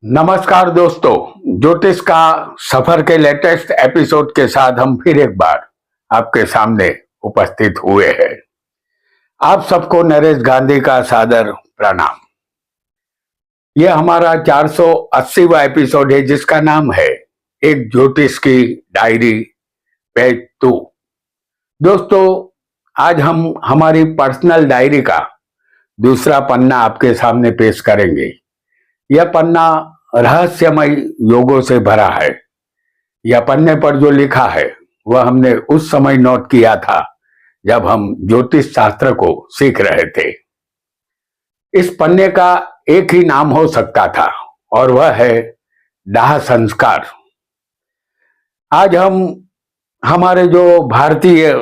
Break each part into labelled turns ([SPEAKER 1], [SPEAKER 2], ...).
[SPEAKER 1] नमस्कार दोस्तों, ज्योतिष का सफर के लेटेस्ट एपिसोड के साथ हम फिर एक बार आपके सामने उपस्थित हुए हैं। आप सबको नरेश गांधी का सादर प्रणाम। यह हमारा 480वां एपिसोड है जिसका नाम है एक ज्योतिष की डायरी पेज 2। दोस्तों, आज हम हमारी पर्सनल डायरी का दूसरा पन्ना आपके सामने पेश करेंगे। यह पन्ना रहस्यमय योगों से भरा है। यह पन्ने पर जो लिखा है वह हमने उस समय नोट किया था जब हम ज्योतिष शास्त्र को सीख रहे थे। इस पन्ने का एक ही नाम हो सकता था और वह है दाह संस्कार। आज हम हमारे जो भारतीय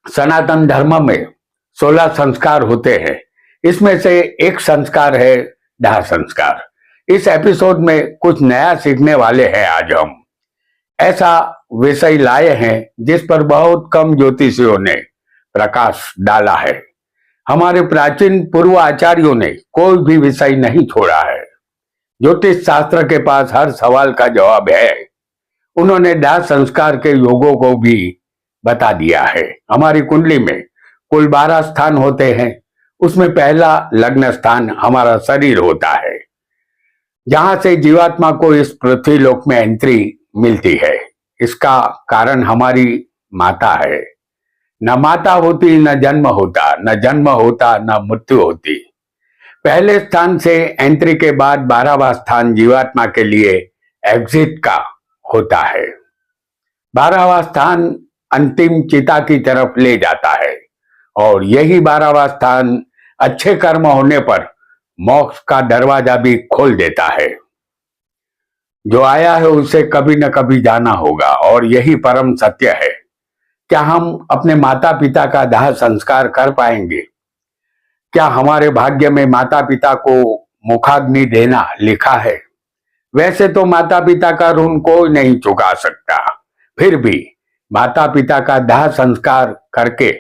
[SPEAKER 1] सनातन धर्म में 16 संस्कार होते हैं, इसमें से एक संस्कार है दाह संस्कार। इस एपिसोड में कुछ नया सीखने वाले हैं। आज हम ऐसा विषय लाए हैं जिस पर बहुत कम ज्योतिषियों ने प्रकाश डाला है। हमारे प्राचीन पूर्व आचार्यों ने कोई भी विषय नहीं छोड़ा है। ज्योतिष शास्त्र के पास हर सवाल का जवाब है। उन्होंने दाह संस्कार के योगों को भी बता दिया है। हमारी कुंडली में कुल 12 स्थान होते हैं। उसमें पहला लग्न स्थान हमारा शरीर होता है, जहां से जीवात्मा को इस पृथ्वी लोक में एंट्री मिलती है। इसका कारण हमारी माता है। न माता होती न जन्म होता, न जन्म होता न मृत्यु होती। पहले स्थान से एंट्री के बाद 12वां स्थान जीवात्मा के लिए एग्जिट का होता है। 12वां स्थान अंतिम चिता की तरफ ले जाता है और यही 12वां स्थान अच्छे कर्म होने पर मोक्ष का दरवाजा भी खोल देता है। जो आया है उसे कभी न कभी जाना होगा और यही परम सत्य है। क्या हम अपने माता पिता का दाह संस्कार कर पाएंगे? क्या हमारे भाग्य में माता पिता को मुखाग्नि देना लिखा है? वैसे तो माता पिता का ऋण कोई नहीं चुका सकता, फिर भी माता पिता का दाह संस्कार करके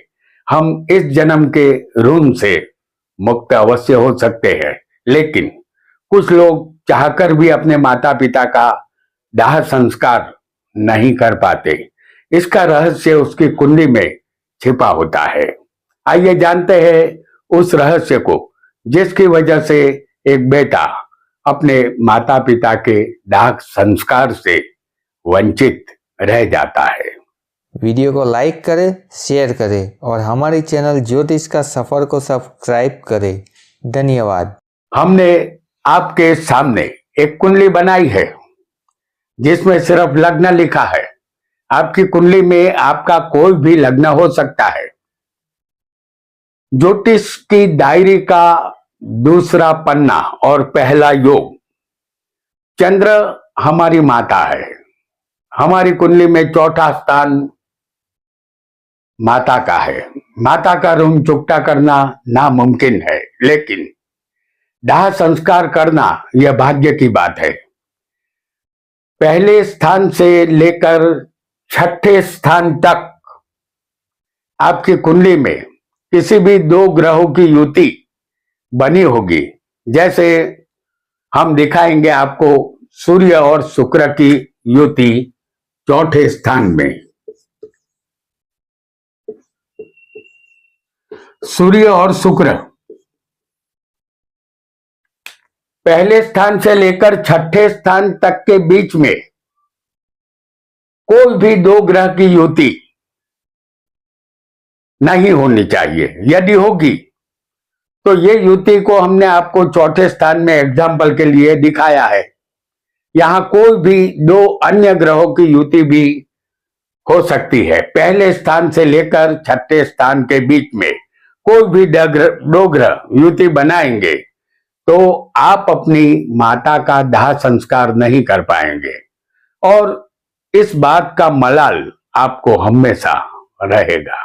[SPEAKER 1] हम इस जन्म के ऋण से मुक्त अवश्य हो सकते हैं। लेकिन कुछ लोग चाहकर भी अपने माता पिता का दाह संस्कार नहीं कर पाते। इसका रहस्य उसकी कुंडली में छिपा होता है। आइए जानते हैं उस रहस्य को जिसकी वजह से एक बेटा अपने माता पिता के दाह संस्कार से वंचित रह जाता है।
[SPEAKER 2] वीडियो को लाइक करें, शेयर करें और हमारे चैनल ज्योतिष का सफर को सब्सक्राइब करें। धन्यवाद।
[SPEAKER 1] हमने आपके सामने एक कुंडली बनाई है जिसमें सिर्फ लग्न लिखा है। आपकी कुंडली में आपका कोई भी लग्न हो सकता है। ज्योतिष की डायरी का दूसरा पन्ना और पहला योग। चंद्र हमारी माता है। हमारी कुंडली में चौथा स्थान माता का है। माता का ऋण चुकता करना नामुमकिन है, लेकिन दाह संस्कार करना यह भाग्य की बात है। पहले स्थान से लेकर 6ठे स्थान तक आपकी कुंडली में किसी भी 2 ग्रहों की युति बनी होगी। जैसे हम दिखाएंगे आपको सूर्य और शुक्र की युति चौथे स्थान में। सूर्य और शुक्र पहले स्थान से लेकर 6ठे स्थान तक के बीच में कोई भी 2 ग्रह की युति नहीं होनी चाहिए। यदि होगी तो ये युति को हमने आपको चौथे स्थान में एग्जाम्पल के लिए दिखाया है। यहां कोई भी 2 अन्य ग्रहों की युति भी हो सकती है। पहले स्थान से लेकर 6ठे स्थान के बीच में कोई भी 2 ग्रह युति बनाएंगे तो आप अपनी माता का दाह संस्कार नहीं कर पाएंगे और इस बात का मलाल आपको हमेशा रहेगा।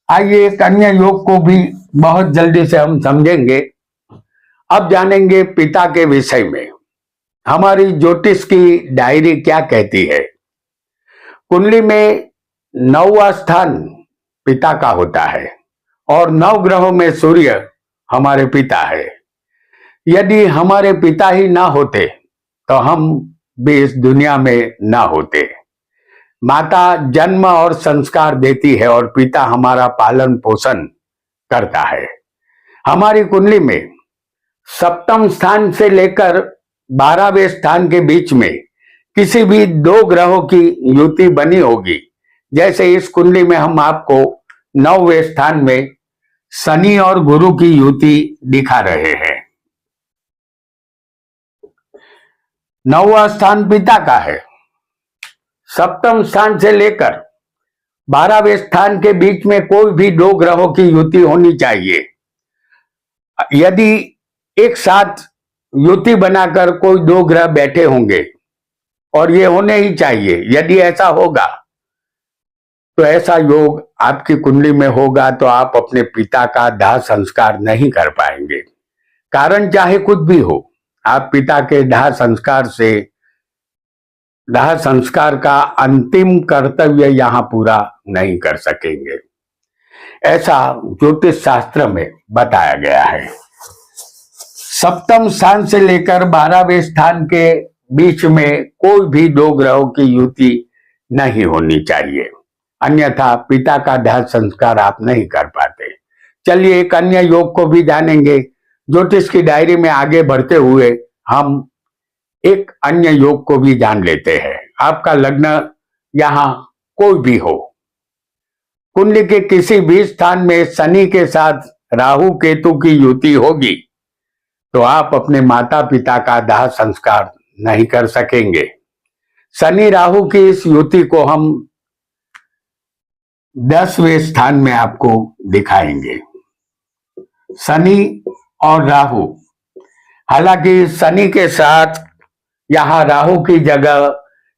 [SPEAKER 1] आइए एक अन्य योग को भी बहुत जल्दी से हम समझेंगे। अब जानेंगे पिता के विषय में। हमारी ज्योतिष की डायरी क्या कहती है? कुंडली में 9वां स्थान पिता का होता है और 9 ग्रहों में सूर्य हमारे पिता है। यदि हमारे पिता ही ना होते तो हम भी इस दुनिया में ना होते। माता जन्म और संस्कार देती है और पिता हमारा पालन पोषण करता है। हमारी कुंडली में सप्तम स्थान से लेकर 12वें स्थान के बीच में किसी भी दो ग्रहों की युति बनी होगी। जैसे इस कुंडली में हम आपको 9वें स्थान में शनि और गुरु की युति दिखा रहे हैं। 9वां स्थान पिता का है। सप्तम स्थान से लेकर 12वें स्थान के बीच में कोई भी दो ग्रहों की युति होनी चाहिए। यदि एक साथ युति बनाकर कोई दो ग्रह बैठे होंगे, और ये होने ही चाहिए, यदि ऐसा होगा तो ऐसा योग आपकी कुंडली में होगा तो आप अपने पिता का दाह संस्कार नहीं कर पाएंगे। कारण चाहे कुछ भी हो, आप पिता के दाह संस्कार का अंतिम कर्तव्य यहां पूरा नहीं कर सकेंगे। ऐसा ज्योतिष शास्त्र में बताया गया है। सप्तम स्थान से लेकर 12वें स्थान के बीच में कोई भी दो ग्रहों की युति नहीं होनी चाहिए, अन्यथा पिता का दाह संस्कार आप नहीं कर पाते। चलिए एक अन्य योग को भी जानेंगे। ज्योतिष की डायरी में आगे बढ़ते हुए हम एक अन्य योग को भी जान लेते हैं। आपका लग्न यहां कोई भी हो, कुंडली के किसी भी स्थान में शनि के साथ राहु केतु की युति होगी तो आप अपने माता पिता का दाह संस्कार नहीं कर सकेंगे। शनि राहु की इस युति को हम 10वें स्थान में आपको दिखाएंगे। शनि और राहु, हालांकि शनि के साथ यहां राहु की जगह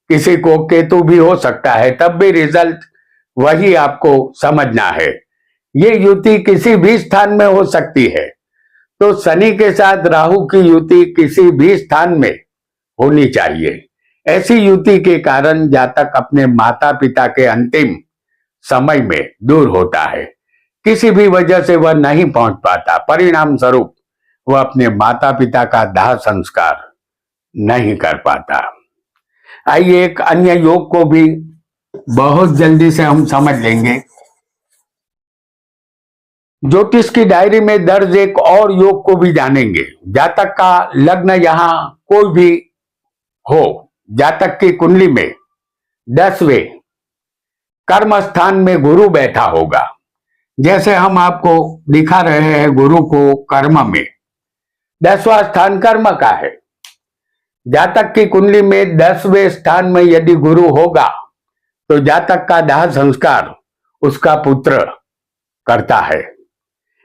[SPEAKER 1] किसी को केतु भी हो सकता है, तब भी रिजल्ट वही आपको समझना है। ये युति किसी भी स्थान में हो सकती है, तो शनि के साथ राहु की युति किसी भी स्थान में होनी चाहिए। ऐसी युति के कारण जातक अपने माता पिता के अंतिम समय में दूर होता है। किसी भी वजह से वह नहीं पहुंच पाता, परिणाम स्वरूप वह अपने माता पिता का दाह संस्कार नहीं कर पाता। आइए एक अन्य योग को भी बहुत जल्दी से हम समझ लेंगे। ज्योतिष की डायरी में दर्ज एक और योग को भी जानेंगे। जातक का लग्न यहां कोई भी हो, जातक की कुंडली में 10वें कर्म स्थान में गुरु बैठा होगा। जैसे हम आपको दिखा रहे हैं गुरु को कर्म में, 10वां स्थान कर्म का है। जातक की कुंडली में 10वें स्थान में यदि गुरु होगा तो जातक का दाह संस्कार उसका पुत्र करता है।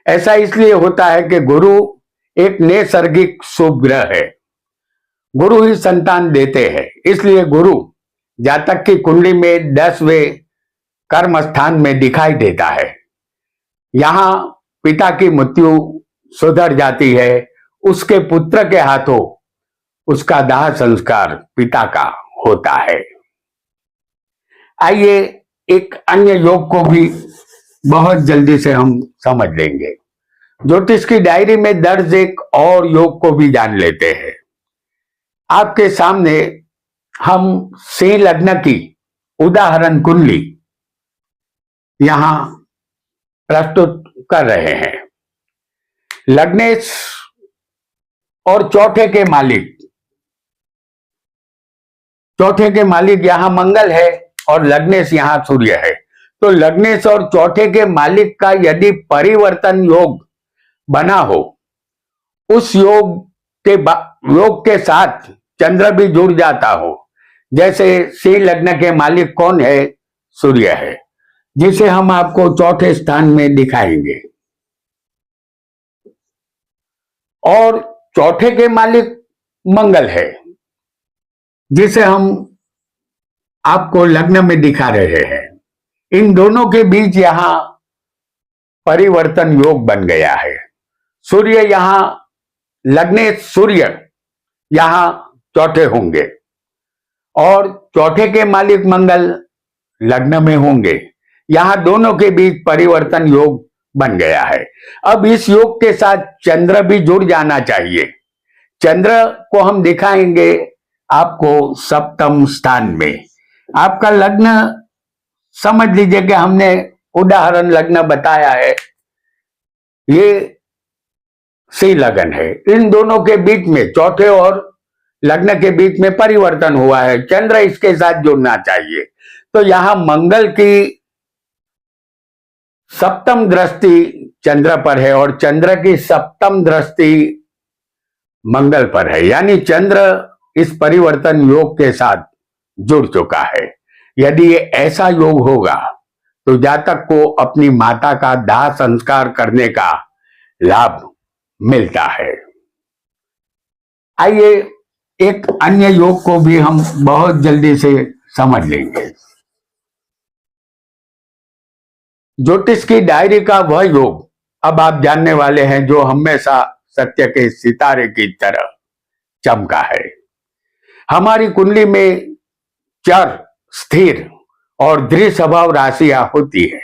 [SPEAKER 1] ऐसा इसलिए होता है कि गुरु एक नैसर्गिक शुभ ग्रह है, गुरु ही संतान देते हैं। इसलिए गुरु जातक की कुंडली में 10वें कर्म स्थान में दिखाई देता है। यहां पिता की मृत्यु सुधर जाती है, उसके पुत्र के हाथों उसका दाह संस्कार पिता का होता है। आइए एक अन्य योग को भी बहुत जल्दी से हम समझ लेंगे। ज्योतिष की डायरी में दर्ज एक और योग को भी जान लेते हैं। आपके सामने हम सिंह लग्न की उदाहरण कुंडली यहां प्रस्तुत कर रहे हैं। लग्नेश और चौथे के मालिक यहां मंगल है और लग्नेश यहां सूर्य है। तो लग्नेश और चौथे के मालिक का यदि परिवर्तन योग बना हो, उस योग के साथ चंद्र भी जुड़ जाता हो। जैसे सिंह लग्न के मालिक कौन है? सूर्य है, जिसे हम आपको चौथे स्थान में दिखाएंगे। और चौथे के मालिक मंगल है, जिसे हम आपको लग्न में दिखा रहे हैं। इन दोनों के बीच यहां परिवर्तन योग बन गया है। सूर्य यहां लग्नेश सूर्य यहां चौथे होंगे और चौथे के मालिक मंगल लग्न में होंगे। यहां दोनों के बीच परिवर्तन योग बन गया है। अब इस योग के साथ चंद्र भी जुड़ जाना चाहिए। चंद्र को हम दिखाएंगे आपको सप्तम स्थान में। आपका लग्न समझ लीजिए कि हमने उदाहरण लग्न बताया है, ये सी लगन है। इन दोनों के बीच में, चौथे और लग्न के बीच में परिवर्तन हुआ है, चंद्र इसके साथ जुड़ना चाहिए। तो यहां मंगल की सप्तम दृष्टि चंद्र पर है और चंद्र की सप्तम दृष्टि मंगल पर है, यानी चंद्र इस परिवर्तन योग के साथ जुड़ चुका है। यदि ये ऐसा योग होगा तो जातक को अपनी माता का दाह संस्कार करने का लाभ मिलता है। आइए एक अन्य योग को भी हम बहुत जल्दी से समझ लेंगे। ज्योतिष की डायरी का वह योग अब आप जानने वाले हैं जो हमेशा सत्य के सितारे की तरह चमका है। हमारी कुंडली में चर, स्थिर और दृढ़ स्वभाव राशियां होती है।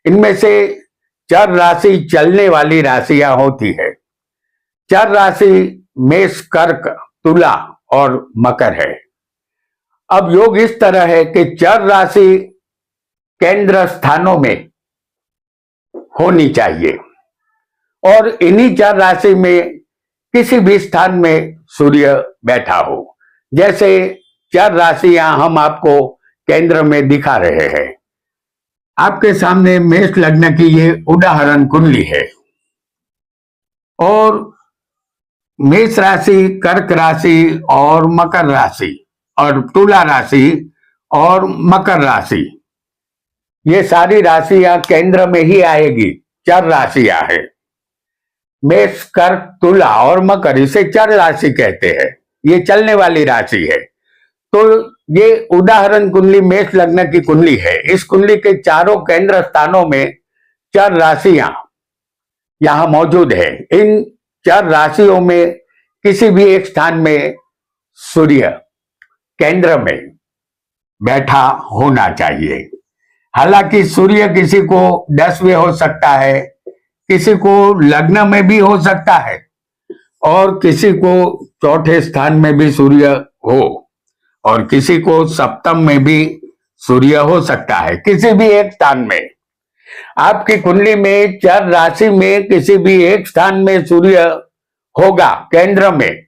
[SPEAKER 1] इनमें से चर राशि चलने वाली राशियां होती है। चर राशि मेष, कर्क, तुला और मकर है। अब योग इस तरह है कि चर राशि केंद्र स्थानों में होनी चाहिए और इन्हीं चर राशि में किसी भी स्थान में सूर्य बैठा हो। जैसे चर राशियां हम आपको केंद्र में दिखा रहे हैं। आपके सामने मेष लग्न की ये उदाहरण कुंडली है और मेष राशि, कर्क राशि और मकर राशि और तुला राशि और मकर राशि, ये सारी राशियां केंद्र में ही आएगी। चर राशियां है। मेष, कर्क, तुला और मकर, इसे चर राशि कहते हैं। ये चलने वाली राशि है। तो ये उदाहरण कुंडली मेष लग्न की कुंडली है। इस कुंडली के चारों केंद्र स्थानों में चर राशियां यहां मौजूद है। इन चर राशियों में किसी भी एक स्थान में सूर्य केंद्र में बैठा होना चाहिए। हालांकि सूर्य किसी को 10वें हो सकता है, किसी को लग्न में भी हो सकता है और किसी को चौथे स्थान में भी सूर्य हो और किसी को सप्तम में भी सूर्य हो सकता है। किसी भी एक स्थान में, आपकी कुंडली में चर राशि में किसी भी एक स्थान में सूर्य होगा केंद्र में,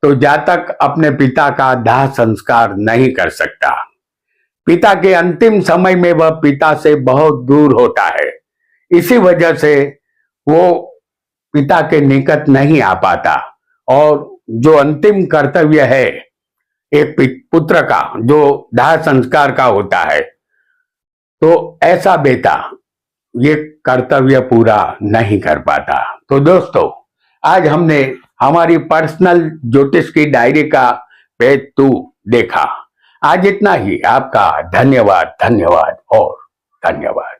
[SPEAKER 1] तो जातक अपने पिता का दाह संस्कार नहीं कर सकता। पिता के अंतिम समय में वह पिता से बहुत दूर होता है। इसी वजह से वो पिता के निकट नहीं आ पाता और जो अंतिम कर्तव्य है एक पुत्र का, जो दाह संस्कार का होता है, तो ऐसा बेटा ये कर्तव्य पूरा नहीं कर पाता। तो दोस्तों, आज हमने हमारी पर्सनल ज्योतिष की डायरी का पेज 2 देखा। आज इतना ही। आपका धन्यवाद, धन्यवाद और धन्यवाद।